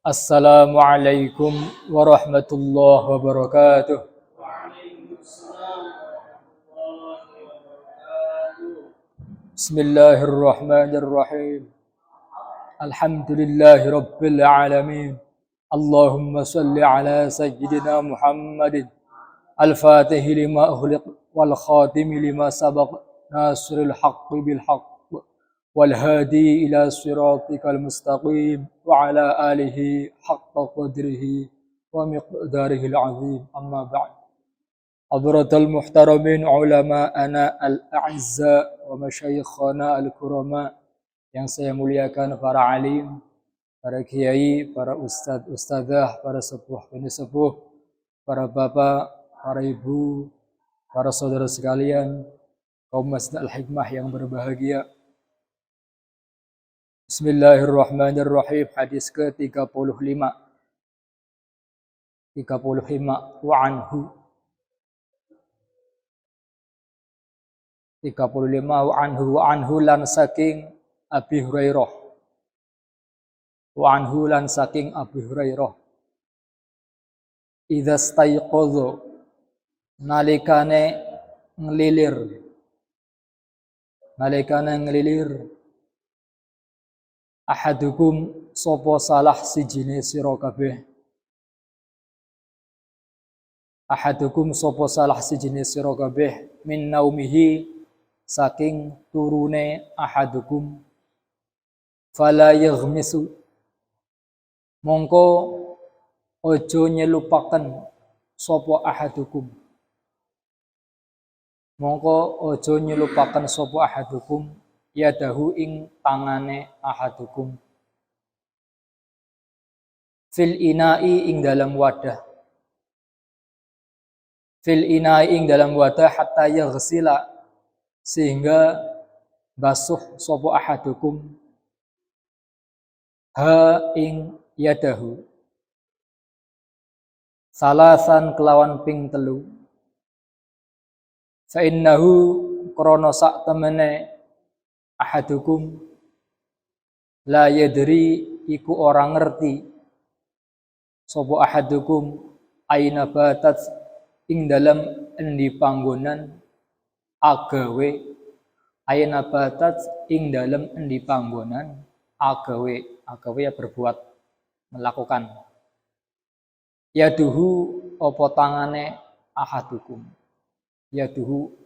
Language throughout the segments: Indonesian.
Assalamualaikum warahmatullahi wabarakatuh. Bismillahirrahmanirrahim. Alhamdulillahi rabbil alamin. Allahumma salli ala sayyidina Muhammadin al-fatihi lima ughliq wal khatimi lima sabaq nasrul haqqi bil haqq wal hadi ila siratikal mustaqim wa ala alihi haqqa qadrihi wa miqdarihi al-azim. Amma ba'd. Hadratal muhtaramin ulama'ana al-a'izza wa masyayikhana al-kurama yang saya muliakan, para alim, para kiai, para ustadzah, para sepuh sepuh, para bapak, para ibu, para saudara sekalian, kaum Masjid Al-Hikmah yang berbahagia. Bismillahirrahmanirrahim. Hadis ke-35. 35 wa anhu. 35 wa anhu lan saking Abi Hurairah. Wa anhu lan saking Abi Hurairah. Idza staiqadha nalikane ngelilir. Ahadukum sapa salah sijine sira kabeh. Ahadukum sapa salah sijine sira kabeh min naumihi saking turune ahadukum fala yaghmisu mongko ojo nyelupaken sapa ahadukum yadahu ing tangane ahadukum fil inai ing dalam wadah hatta yaghsila sehingga basuh sapa ahadukum ha ing yadahu salasan kelawan ping 3 fa innahu krana sak temene ahadukum la yadri iku ora ngerti sapa ahadukum aina batat ing dalam endi panggonan agawe ayana batat ing dalam endi panggonan agawe ya berbuat, melakukan. Yaduhu apa tangane ahadukum. Yaduhu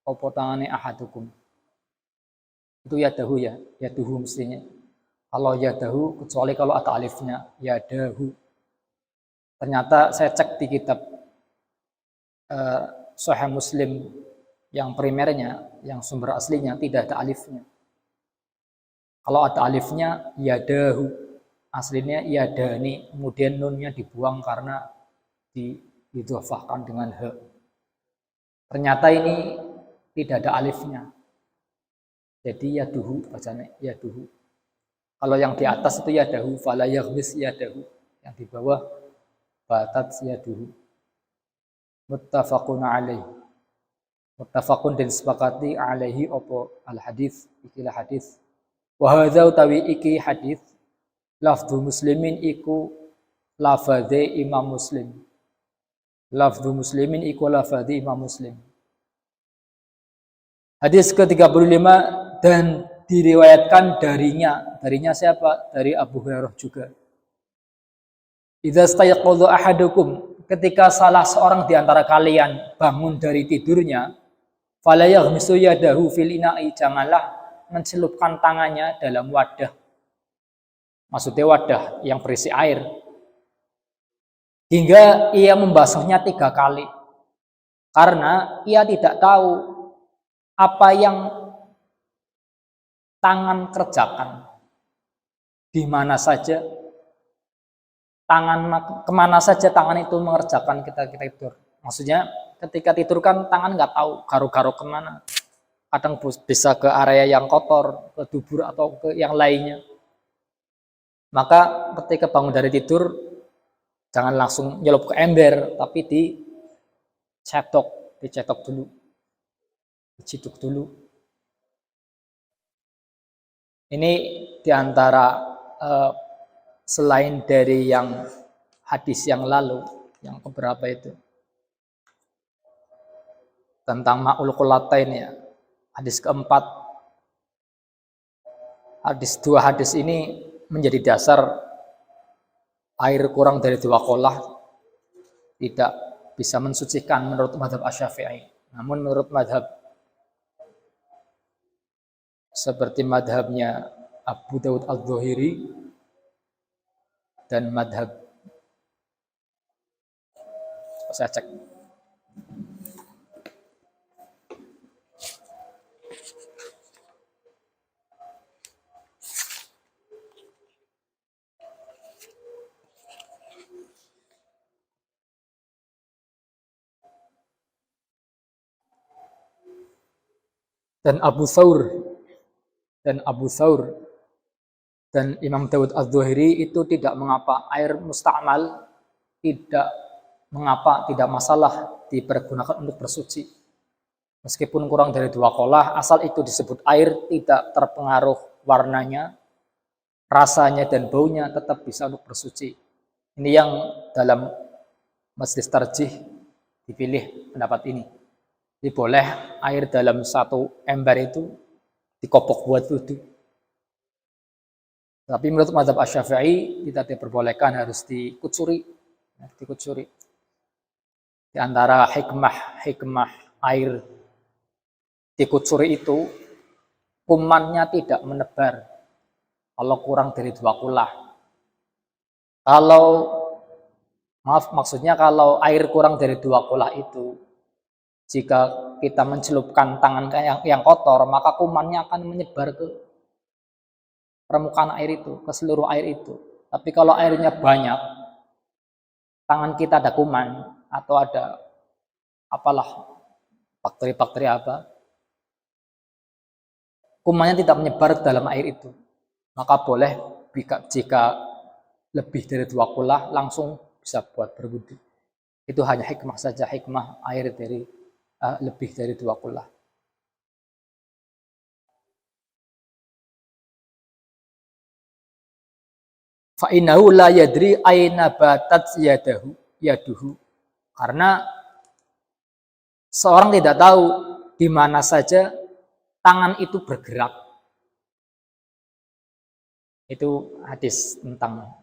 apa tangane ahadukum. Itu yadahu ya, yaduhu mestinya. Kalau yadahu kecuali kalau ada alifnya, yadahu. Ternyata saya cek di kitab Sahih Muslim yang primernya, yang sumber aslinya tidak ada alifnya. Kalau ada alifnya, yadahu. Aslinya yadani, kemudian nunnya dibuang karena didhofahkan dengan he. Ternyata ini tidak ada alifnya. Jadi yaduhu bacanya yaduhu. Kalau yang di atas itu yadahu, fala yaghmis yadahu. Yang di bawah batat yaduhu. Muttafaqun alaih. Muttafaqun dan sepakati alaihi opo al hadis, ikilah hadis. Wa hadza utawi iki hadis lafdhu muslimin iku lafadze Imam Muslim. Lafdhu muslimin iku lafadze Imam Muslim. Hadis ke-35 dan diriwayatkan darinya. Darinya siapa? Dari Abu Hurairah juga. Idza stayaqadha ahadukum, ketika salah seorang di antara kalian bangun dari tidurnya, fala yaghmisu yadahu fil ina'i, janganlah mencelupkan tangannya dalam wadah. Maksudnya wadah yang berisi air. Hingga ia membasuhnya 3 kali. Karena ia tidak tahu apa yang tangan kerjakan. Di mana saja kemana saja tangan itu mengerjakan kita tidur. Maksudnya ketika tidur kan tangan nggak tahu garuk-garuk kemana. Kadang bisa ke area yang kotor, ke dubur atau ke yang lainnya. Maka ketika bangun dari tidur, jangan langsung nyelup ke ember, tapi dicetok dulu, diciduk dulu. Ini diantara selain dari yang hadis yang lalu, yang keberapa itu tentang ma'ul qulatain ya, hadis keempat. Dua hadis ini menjadi dasar air kurang dari 2 qolah tidak bisa mensucikan menurut mazhab Asy-Syafi'i. Namun menurut mazhab seperti mazhabnya Abu Dawud Al-Dzuhiri dan mazhab, saya cek, dan Abu Thawr dan Imam Dawud Az-Zuhri itu tidak mengapa air musta'mal tidak masalah dipergunakan untuk bersuci. Meskipun kurang dari 2 qolah, asal itu disebut air, tidak terpengaruh warnanya, rasanya dan baunya, tetap bisa untuk bersuci. Ini yang dalam majelis tarjih dipilih pendapat ini. Jadi boleh air dalam 1 ember itu dikopok buat wudu. Tapi menurut mazhab Asy-Syafi'i tidak diperbolehkan, harus dikucuri. Di antara hikmah air dikucuri itu, kumannya tidak menebar kalau kurang dari 2 qolah. Maksudnya kalau air kurang dari 2 qolah itu, jika kita mencelupkan tangan yang kotor, maka kumannya akan menyebar ke permukaan air itu, ke seluruh air itu. Tapi kalau airnya banyak, tangan kita ada kuman atau ada apalah bakteri-bakteri apa, kumannya tidak menyebar ke dalam air itu, maka boleh jika lebih dari 2 qolah langsung bisa buat berwudu. Itu hanya hikmah saja, hikmah air dari lebih dari 2 qolah. Fa innahu la yadri aina batat yaduhu. Karena seorang tidak tahu di mana saja tangan itu bergerak. Itu hadis tentang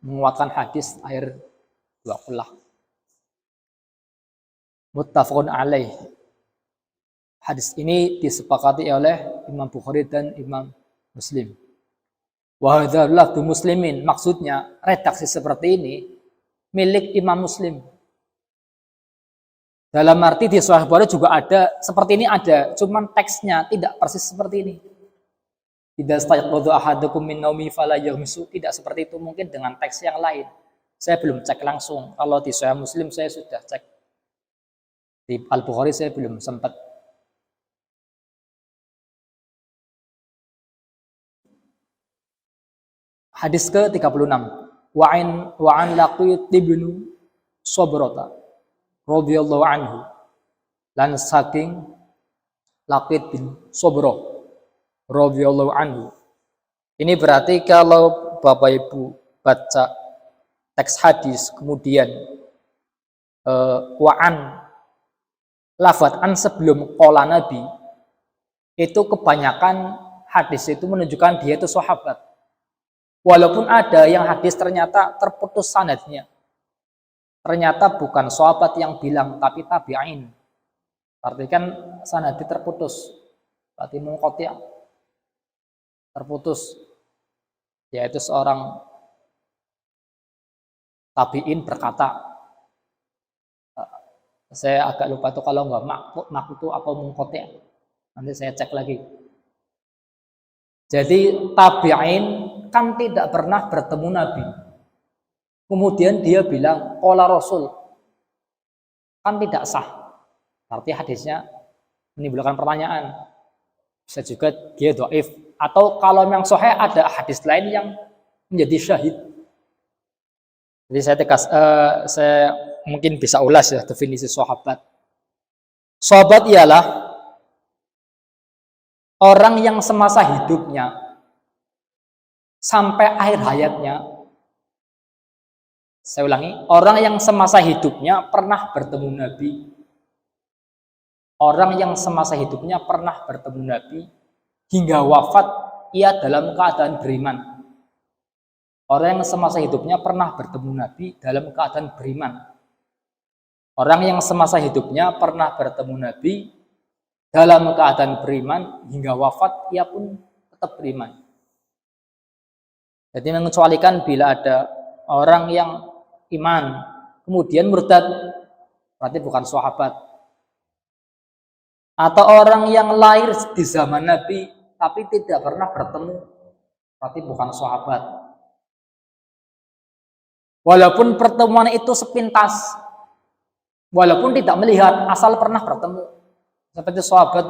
menguatkan hadis air 2 qolah. Muttafaqun alaih. Hadis ini disepakati oleh Imam Bukhari dan Imam Muslim. Wa hadzal lafdzu muslimin, maksudnya redaksi seperti ini milik Imam Muslim. Dalam arti di Sahih Bukhari juga ada seperti ini, ada, cuman teksnya tidak persis seperti ini. Idza stayqadha ahadukum min naumi fala yaghmisu, tidak seperti itu, mungkin dengan teks yang lain. Saya belum cek langsung. Kalau di Sahih Muslim saya sudah cek. Di Al-Bukhari saya belum sempat. Hadis ke-36. Wa'an Laqit ibn Sabrata radhiyallahu anhu. Dan saking Laqit bin Sabra radhiyallahu anhu. Ini berarti kalau Bapak Ibu baca teks hadis kemudian wa'an, lafadz an sebelum qala Nabi, itu kebanyakan hadis itu menunjukkan dia itu sahabat. Walaupun ada yang hadis ternyata terputus sanadnya. Ternyata bukan sahabat yang bilang, tapi tabi'in. Berarti kan sanadnya terputus. Berarti munqati', terputus. Yaitu seorang tabi'in berkata, saya agak lupa tuh kalau nggak makutu atau munqati'. Nanti saya cek lagi. Jadi tabi'in kan tidak pernah bertemu Nabi. Kemudian dia bilang qala Rasul. Kan tidak sah. Arti hadisnya menimbulkan pertanyaan. Bisa juga dia dhaif, atau kalau yang sahih ada hadis lain yang menjadi syahid. Jadi saya mungkin bisa ulas ya definisi sahabat. Sahabat ialah orang yang semasa hidupnya sampai akhir hayatnya. Saya ulangi, orang yang semasa hidupnya pernah bertemu Nabi. Orang yang semasa hidupnya pernah bertemu Nabi hingga wafat ia dalam keadaan beriman. Orang yang semasa hidupnya pernah bertemu Nabi dalam keadaan beriman. Orang yang semasa hidupnya pernah bertemu Nabi dalam keadaan beriman hingga wafat ia pun tetap beriman. Jadi mengecualikan bila ada orang yang iman kemudian murtad, berarti bukan sahabat. Atau orang yang lahir di zaman Nabi tapi tidak pernah bertemu, berarti bukan sahabat. Walaupun pertemuan itu sepintas, walaupun tidak melihat, asal pernah bertemu. Seperti sahabat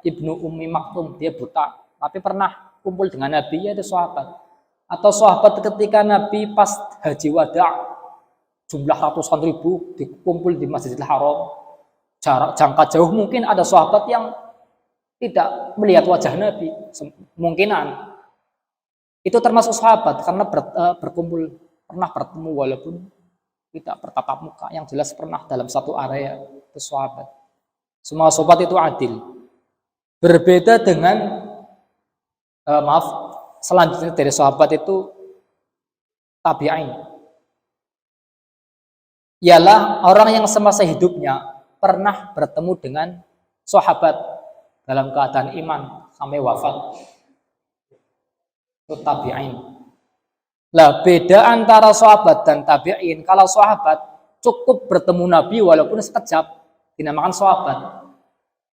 Ibnu Ummi Maktum, dia buta, tapi pernah kumpul dengan Nabi, yaitu sahabat. Atau sahabat ketika Nabi pas haji wada, jumlah ratusan ribu dikumpul di Masjidil Haram, jarak jangka jauh, mungkin ada sahabat yang tidak melihat wajah Nabi, kemungkinan itu termasuk sahabat karena berkumpul, pernah bertemu walaupun tidak bertatap muka, yang jelas pernah dalam satu area, itu sahabat. Semua sahabat itu adil. Berbeda dengan selanjutnya dari sahabat itu tabi'in. Ialah orang yang semasa hidupnya pernah bertemu dengan sahabat dalam keadaan iman sampai wafat. Itu tabi'in. Lah, beda antara sahabat dan tabi'in. Kalau sahabat cukup bertemu Nabi walaupun sekejap, dinamakan sahabat.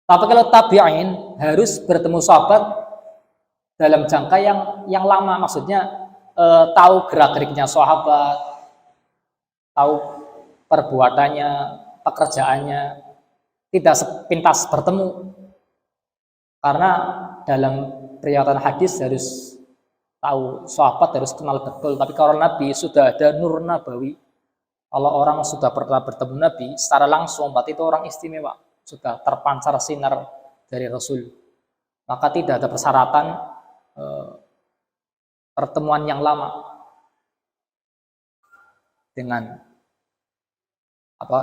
Tapi kalau tabi'in harus bertemu sahabat dalam jangka yang lama, maksudnya tahu gerak-geriknya sahabat, tahu perbuatannya, pekerjaannya, tidak sepintas bertemu. Karena dalam riwayat hadis harus tahu, sahabat harus kenal betul. Tapi kalau Nabi sudah ada nur nabawi, kalau orang sudah pernah bertemu Nabi secara langsung, berarti itu orang istimewa, sudah terpancar sinar dari Rasul. Maka tidak ada persyaratan pertemuan yang lama dengan apa?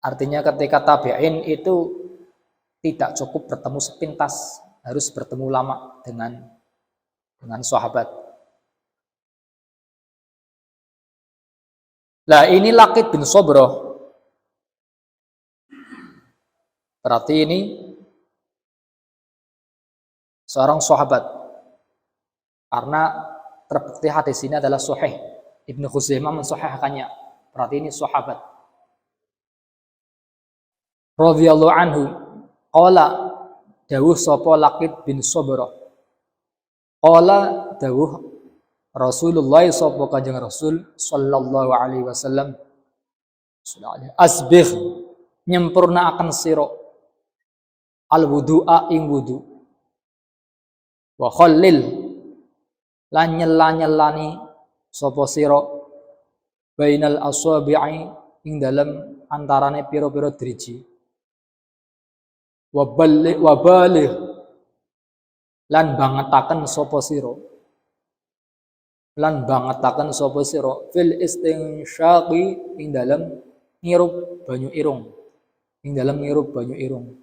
Artinya ketika tabi'in itu tidak cukup bertemu sepintas, harus bertemu lama dengan sahabat. Nah, ini Laqit bin Sobrah. Berarti ini seorang sahabat. Karena terbukti hadis ini adalah sahih. Ibnu Khuzaimah mensahihkannya. Berarti ini sahabat. Radhiyallahu anhu qala dawuh sapa Laqit bin Sobrah. Qala dawuh Rasulullah sapa Kanjeng Rasul sallallahu alaihi wasallam, asbigh nyempurnaaken sira al wudu'a ing wudu, wa khallil lan nyela-nyelani sapa sira bainal asabi'i ing dalem antarane pira-pira driji, wa baligh lan bangetaken sapa sira, lan bangetaken sapa sira fil istinsyaqi ing dalem ngirup banyu irung, ing dalem ngirup banyu irung,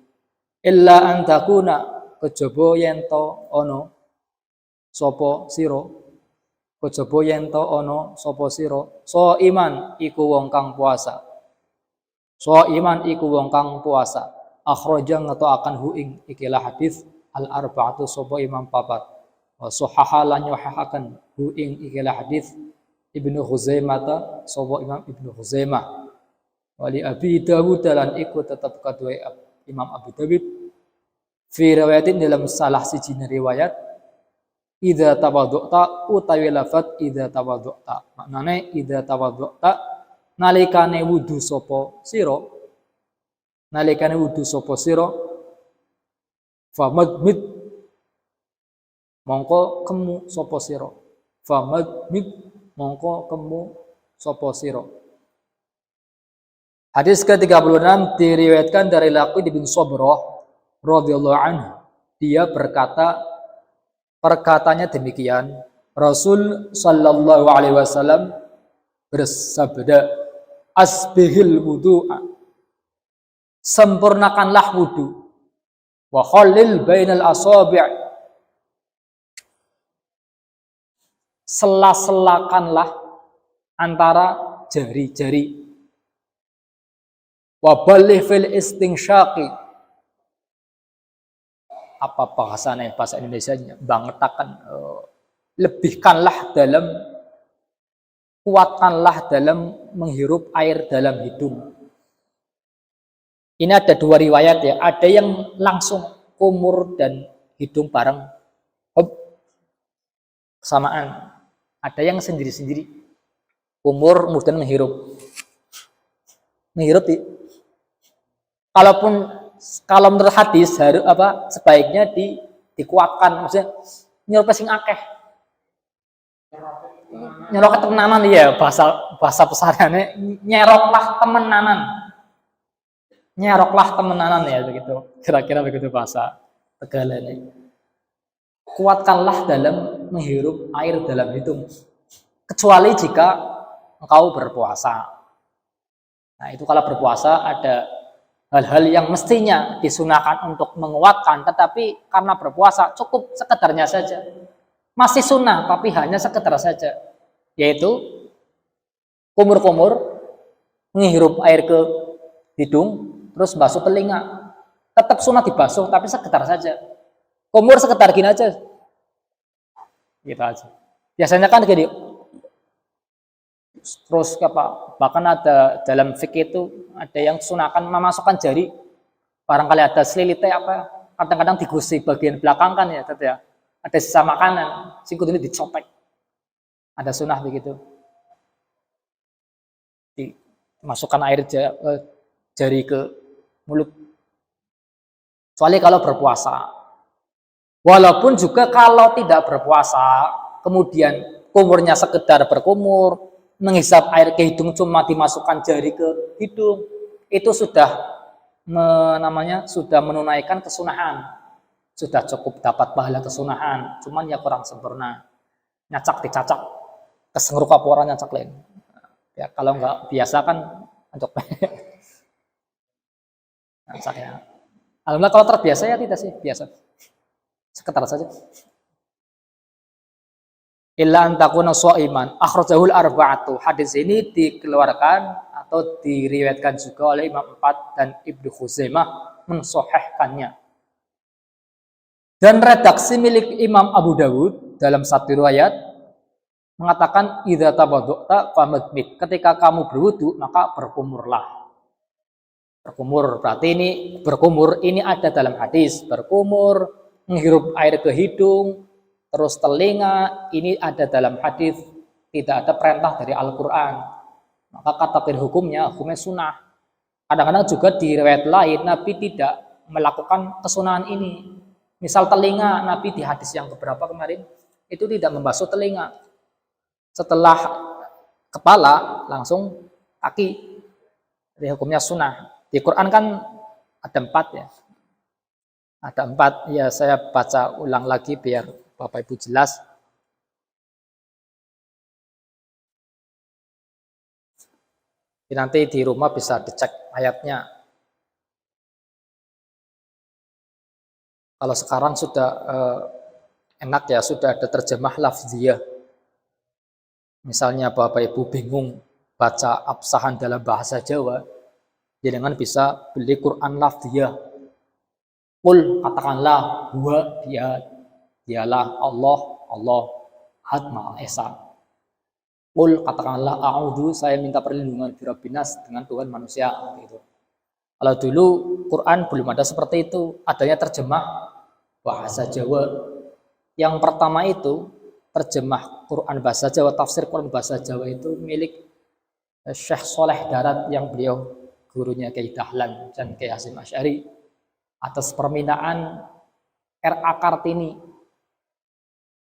illa an takuna kejaba yen to ana sapa sira, kejaba yen to ana sapa sira so iman iku wong kang puasa, so iman iku wong kang puasa. Akhraja ngetoaken hu ing ikilah hadis al arba'atu sapa imam papat, wa sahaha lan yuhahaken hu ing ikilah hadis Ibnu Khuzaimah sapa imam Ibnu Khuzaimah, wali Abi Dawud lan iku tetep kadue Imam Abu Dawud fi riwayatin dalam salah siji riwayat idza tawaddu'ta utawi lafaz idza tawaddu'ta, maknane idza tawaddu'ta nalikane wudu sapa sira, nalikane wudu sapa sira famadmid mongko kemu sapa sira, famadmid mongko kemu sapa sira. Hadis ke-36 diriwayatkan dari Laqit bin Sobrah radhiyallahu anhu. Dia berkata, Perkataannya demikian, Rasul sallallahu alaihi wasallam bersabda, asbihil wudu'a, sempurnakanlah wudu, wa khallil bainal asabi', sela-selakanlah antara jari-jari, wa balligh fil istinsyaqi, apa bahasanya bahasa Indonesianya, bangetakan, lebihkanlah dalam, kuatkanlah dalam menghirup air dalam hidung. Ini ada dua riwayat ya, ada yang langsung kumur dan hidung bareng kesamaan, ada yang sendiri-sendiri, kumur kemudian menghirup. Kalau menurut hadis harus sebaiknya dikuatkan, maksudnya nyerup sing akeh, nyerok temenanan ya, bahasa pesanannya nyeroklah temenanan ya, begitu kira-kira, begitu bahasa Tegal ini. Kuatkanlah dalam menghirup air dalam hidung, kecuali jika engkau berpuasa. Nah, itu kalau berpuasa ada hal-hal yang mestinya disunahkan untuk menguatkan, tetapi karena berpuasa cukup sekedarnya saja. Masih sunnah, tapi hanya sekedar saja. Yaitu kumur-kumur, menghirup air ke hidung, terus basuh telinga. Tetap sunnah dibasuh, tapi sekedar saja. Kumur sekedar gini aja. Gitu aja. Biasanya kan gini, terus bahkan ada dalam fikih itu ada yang sunahkan memasukkan jari, barangkali ada selilitnya kadang-kadang digusi bagian belakang kan ya, ada sisa makanan, sikut ini dicopek, ada sunah begitu, dimasukkan air jari ke mulut, kecuali kalau berpuasa. Walaupun juga kalau tidak berpuasa kemudian kumurnya sekedar berkumur, menghisap air ke hidung cuma dimasukkan jari ke hidung, itu sudah sudah menunaikan kesunahan, sudah cukup dapat pahala kesunahan, cuman ya kurang sempurna. Nyacak dicacak, kesengruk apa orang nyacak lain. Ya kalau nggak biasa kan untuk nyacak ya. Alhamdulillah kalau terbiasa ya tidak sih, biasa. Sekitar saja. Illa antakuna sha'iman, akhrajahul arba'atu. Hadis ini dikeluarkan atau diriwayatkan juga oleh Imam 4 dan Ibnu Khuzaimah mensahihkannya. Dan redaksi milik Imam Abu Dawud dalam satu riwayat mengatakan idza tawaddu'ta famadmid. Ketika kamu berwudu maka berkumurlah. Berkumur berarti ini berkumur ini ada dalam hadis, berkumur menghirup air ke hidung. Terus telinga, ini ada dalam hadis, tidak ada perintah dari Al-Quran. Maka kata hukumnya sunnah. Kadang-kadang juga di riwayat lain, Nabi tidak melakukan kesunahan ini. Misal telinga, Nabi di hadis yang keberapa kemarin, itu tidak membasuh telinga. Setelah kepala, langsung kaki. Jadi hukumnya sunnah. Di Quran kan ada 4 ya. Ada 4, ya saya baca ulang lagi biar Bapak Ibu jelas. Nanti di rumah bisa dicek ayatnya. Kalau sekarang sudah enak ya, sudah ada terjemah lafziyah. Misalnya Bapak Ibu bingung baca absahan dalam bahasa Jawa, jangan bisa beli Quran lafziyah. Qul, katakanlah, huwa dialah Allah had ma'al esa. Qul, katakanlah, a'udzu, saya minta perlindungan birabbinas, dengan Tuhan manusia gitu. Kalau dulu Quran belum ada seperti itu, adanya terjemah bahasa Jawa. Yang pertama itu terjemah Quran bahasa Jawa, tafsir Quran bahasa Jawa itu milik Syekh Soleh Darat yang beliau gurunya Kiai Dahlan dan Kiai Hasyim Asy'ari atas permintaan R.A. Kartini.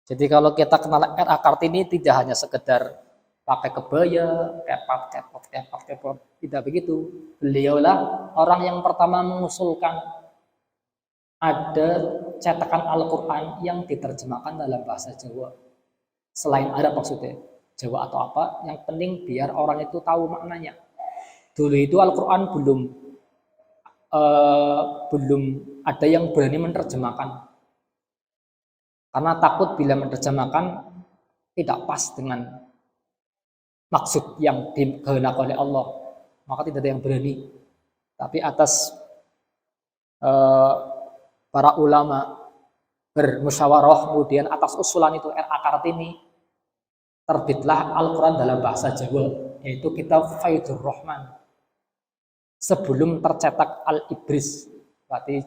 Jadi kalau kita kenal R.A. Kartini tidak hanya sekedar pakai kebaya, kepot, tidak begitu. Beliaulah orang yang pertama mengusulkan ada cetakan Al-Quran yang diterjemahkan dalam bahasa Jawa. Selain Arab maksudnya, Jawa atau apa, yang penting biar orang itu tahu maknanya. Dulu itu Al-Quran belum ada yang berani menerjemahkan. Karena takut bila menerjemahkan tidak pas dengan maksud yang dikehendaki oleh Allah. Maka tidak ada yang berani. Tapi atas para ulama bermusyawarah, kemudian atas usulan itu R.A. Kartini, terbitlah Al-Quran dalam bahasa Jawa, yaitu kitab Faidur Rahman. Sebelum tercetak Al-Ibris, berarti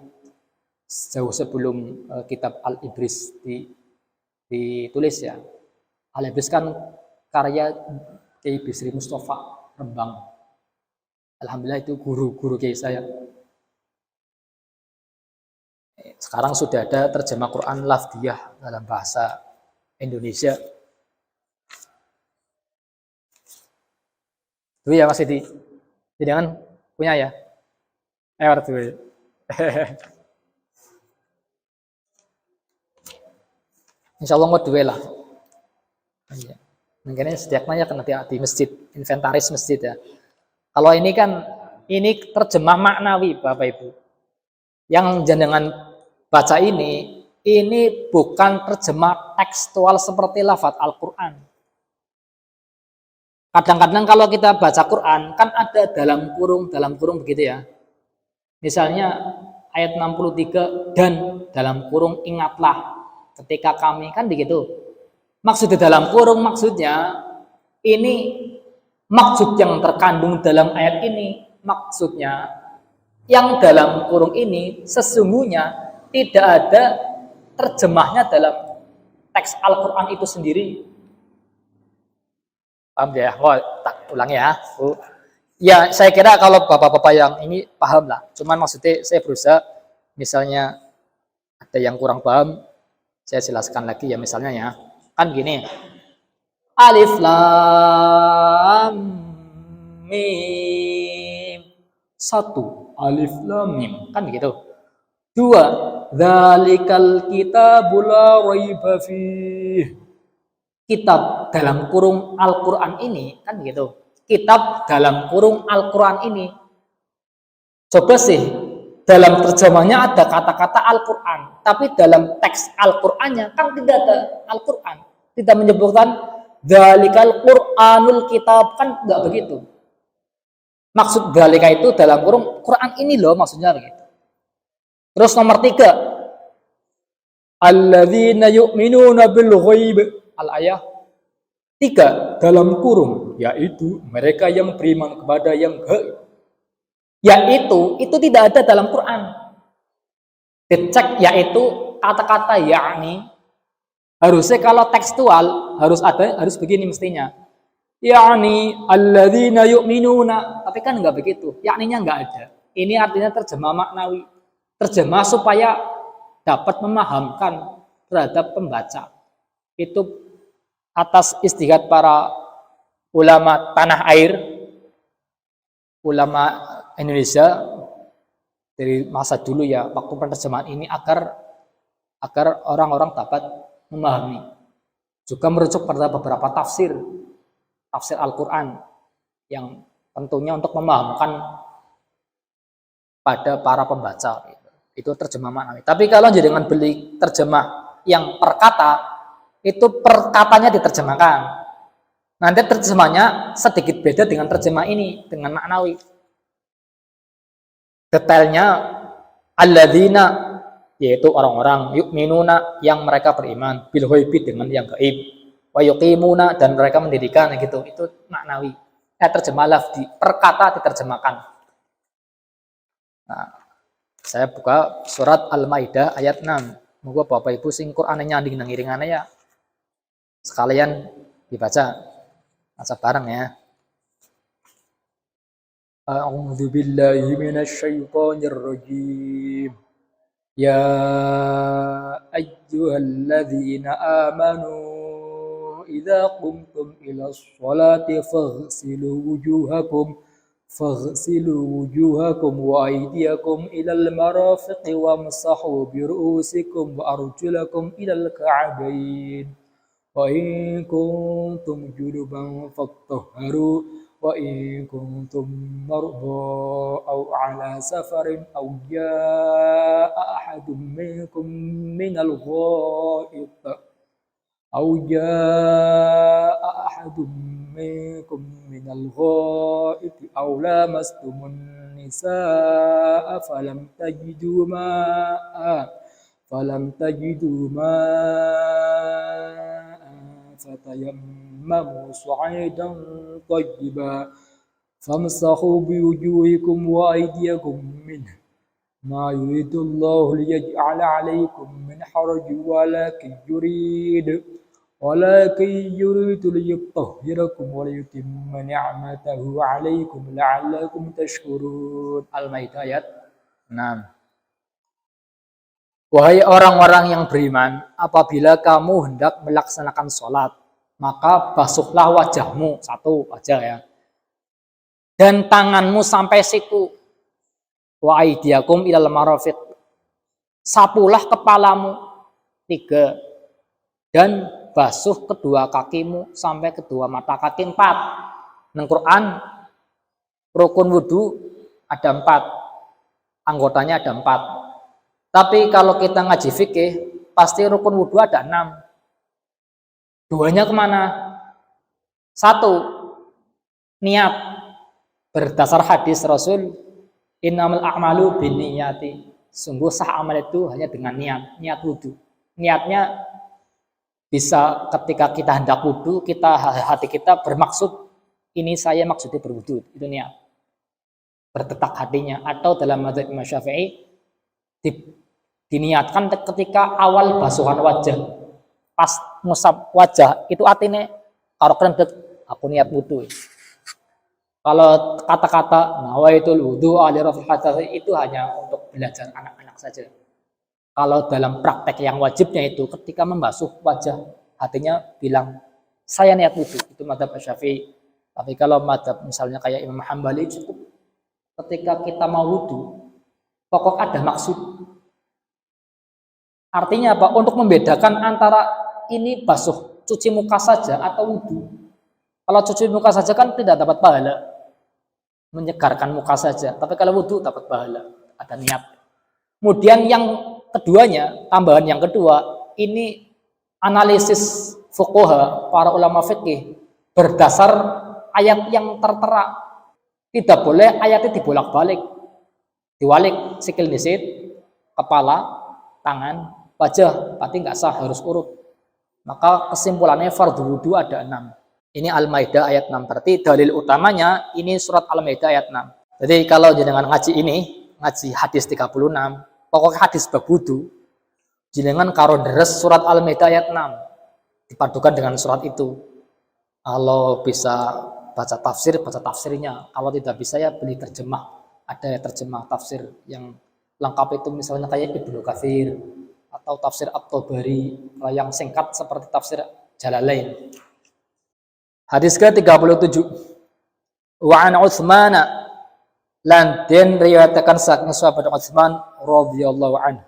jauh sebelum kitab Al-Ibris ditulis ya. Al-Ibris kan karya Kiai Bisri Mustafa Rembang. Alhamdulillah itu guru Kiai saya. Sekarang sudah ada terjemah Quran lafdiyah dalam bahasa Indonesia. Itu ya Mas Edi. Jangan punya ya. Tuh. Insya Allah mau dua lah. Mungkin sediaknya kan nanti di masjid, inventaris masjid ya. Kalau ini kan, ini terjemah maknawi Bapak Ibu. Yang jenengan baca ini bukan terjemah tekstual seperti lafaz Al-Quran. Kadang-kadang kalau kita baca Quran, kan ada dalam kurung begitu ya. Misalnya ayat 63, dan dalam kurung ingatlah ketika kami, kan begitu. Maksud di dalam kurung maksudnya, ini maksud yang terkandung dalam ayat ini, maksudnya yang dalam kurung ini sesungguhnya tidak ada terjemahnya dalam teks Al-Quran itu sendiri. Paham ya? Tak ulang ya. Ya, saya kira kalau bapak-bapak yang ini paham lah. Cuman maksudnya saya berusaha, misalnya ada yang kurang paham, saya jelaskan lagi ya misalnya ya. Kan gini. Alif Lam Mim. 1. Alif Lam Mim. Kan begitu. 2. Dzalikal kitabul la raiba fih. Kitab dalam kurung Al-Quran ini, kan begitu. Kitab dalam kurung Al-Quran ini. Coba sih, dalam terjemahnya ada kata-kata Al-Quran. Tapi dalam teks Al-Qurannya kan tidak ada Al-Quran. Tidak menyebutkan dzalikal Qur'anul kitab, kan enggak begitu. Maksud dzalika itu dalam kurung Quran ini loh maksudnya begitu. Terus nomor 3. Alladzina yu'minuna bil ghaib. Al-ayah 3 dalam kurung, yaitu mereka yang beriman kepada yang gaib. Yaitu itu tidak ada dalam Quran. Dicek yaitu kata-kata yakni. Harusnya kalau tekstual harus begini mestinya. Yakni alladzina yu'minuna, tapi kan enggak begitu. Yakninya enggak ada. Ini artinya terjemah maknawi. Terjemah supaya dapat memahamkan terhadap pembaca. Itu atas istihad para ulama tanah air, ulama Indonesia dari masa dulu ya, waktu penerjemahan ini agar orang-orang dapat memahami. Juga merujuk pada beberapa tafsir Al-Quran yang tentunya untuk memahamkan pada para pembaca. Itu terjemah maknawi. Tapi kalau jangan beli terjemah yang per kata, itu perkatanya diterjemahkan. Nanti terjemahnya sedikit beda dengan terjemah ini, dengan maknawi. Detailnya alladzina, yaitu orang-orang yu'minuna yang mereka beriman, bil ghaibi dengan yang gaib, wa yuqimuna dan mereka mendirikan gitu. Itu maknawi. Terjemah lafzi, perkata diterjemahkan. Nah, saya buka surat Al-Maidah ayat 6. Moga Bapak Ibu sing Qur'ane nyanding nang iringane ya. Sekalian dibaca, baca bareng ya. A'udzu billahi minasyaitonir rajim. Ya ayyuhalladzina amanu idza qumtum ilas sholati faghsilu wujuhakum فاغسلوا وجوهكم وأيديكم إلى المرافق وامسحوا برؤوسكم وأرجلكم إلى الكعبين وإن كنتم جنبا فاطهروا وإن كنتم مرضى أو على سفر أو جاء أحد منكم من الغائط أو جاء أحد منكم من الغائط أو لامستم النساء فلم تجدوا ماء فتيمموا صعيدا طيبا فامسحوا بوجوهكم وأيديكم منه ما يريد الله ليجعل عليكم من حرج ولكن يريد ليطهركم وليتم نعمته عليكم لعلكم تشكرون. Al-Maidah ayat 6. Wahai orang-orang yang beriman, apabila kamu hendak melaksanakan sholat, maka basuhlah wajahmu, satu aja ya, dan tanganmu sampai siku. Wa aidiakum ilal marafiq, sapulah kepalamu, 3, dan basuh kedua kakimu sampai kedua mata kaki, 4. Nang Quran rukun wudu ada 4, anggotanya ada 4. Tapi kalau kita ngaji fikih, pasti rukun wudu ada 6. 2-nya kemana? 1, niat. Berdasar hadis Rasul, innamal a'malu binniyati. Sungguh sah amal itu hanya dengan niat wudu. Niatnya bisa ketika kita hendak wudu, hati kita bermaksud, ini saya maksudnya berwudu, itu niat. Berdetak hatinya. Atau dalam mazhab Imam Syafi'i, diniatkan ketika awal basuhan wajah, pas ngusap wajah itu artinya karo krendet aku niat wudu. Kalau kata-kata nawaitul wudu ali rafil hadath itu hanya untuk belajar anak-anak saja. Kalau dalam praktek yang wajibnya itu ketika membasuh wajah, hatinya bilang saya niat wudu, itu mazhab Syafi'i. Tapi kalau mazhab misalnya kayak Imam Hambali, cukup ketika kita mau wudu pokok ada maksud. Artinya apa? Untuk membedakan antara ini basuh cuci muka saja atau wudu. Kalau cuci muka saja kan tidak dapat pahala, menyegarkan muka saja. Tapi kalau wudu dapat pahala, ada niat. Kemudian yang keduanya, tambahan yang kedua, ini analisis fuqaha, para ulama fikih berdasar ayat yang tertera. Tidak boleh ayatnya dibolak-balik, diwalik sikil nisit, kepala, tangan, wajah, berarti nggak sah, harus urut. Maka kesimpulannya fardhu wudu ada 6. Ini Al-Maidah ayat 6. Berarti dalil utamanya ini surat Al-Maidah ayat 6. Jadi kalau jenengan ngaji ini, ngaji hadis 36, pokoknya hadis bab wudu, jenengan karo deres surat Al-Maidah ayat 6. Dipadukan dengan surat itu. Kalau bisa baca tafsir, baca tafsirnya. Kalau tidak bisa ya beli terjemah. Ada terjemah tafsir yang lengkap itu misalnya kayak Ibnu Katsir atau tafsir At-Tabari, yang singkat seperti tafsir Jalalain. Hadis ke-37. Wa an Utsman lan den riwayatkan saking sahabat Utsman radhiyallahu anhu.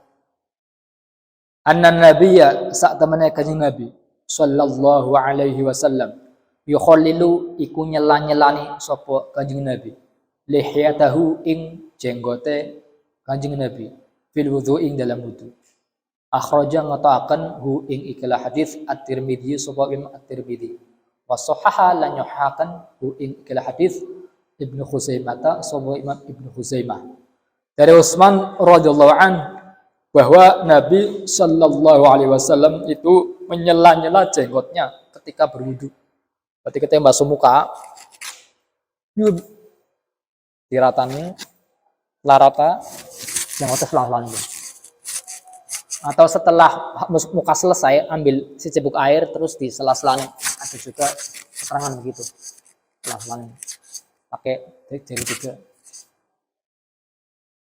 Anna nabiyya sak temene kanjeng Nabi sallallahu alaihi wasallam yukhallilu iku nyela-nyelani sapa kanjeng Nabi lihiyatahu ing jenggote kanjeng Nabi fil wudu ing dalam wudu. Akhraja ngataaken hu ing ikilah hadis At-Tirmidzi sapa Imam At-Tirmidzi. Wa sahaha lan yuhakan hu ing ikilah hadis Ibnu Khuzaimah sapa Imam Ibnu Khuzaimah. Dari Utsman radhiyallahu an bahwa Nabi sallallahu alaihi wasallam itu menyela-nyela jenggotnya ketika berwudu. Berarti ketika basuh muka diratani larata jenggotnya pelan-pelan. Atau setelah muka selesai ambil secebuk air terus disela-selanya. Ada juga keterangan begitu, pelan-pelan pakai jari 3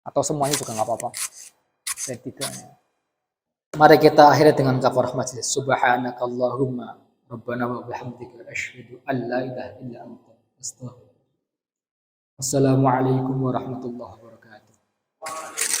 atau semuanya juga nggak apa-apa, jari 3. Mari kita akhiri dengan kafaraah majlis. Subhanakallahumma rabbana wa bihamdika asyhadu an la ilaha illa anta astaghfiruka Assalamualaikum warahmatullahi wabarakatuh.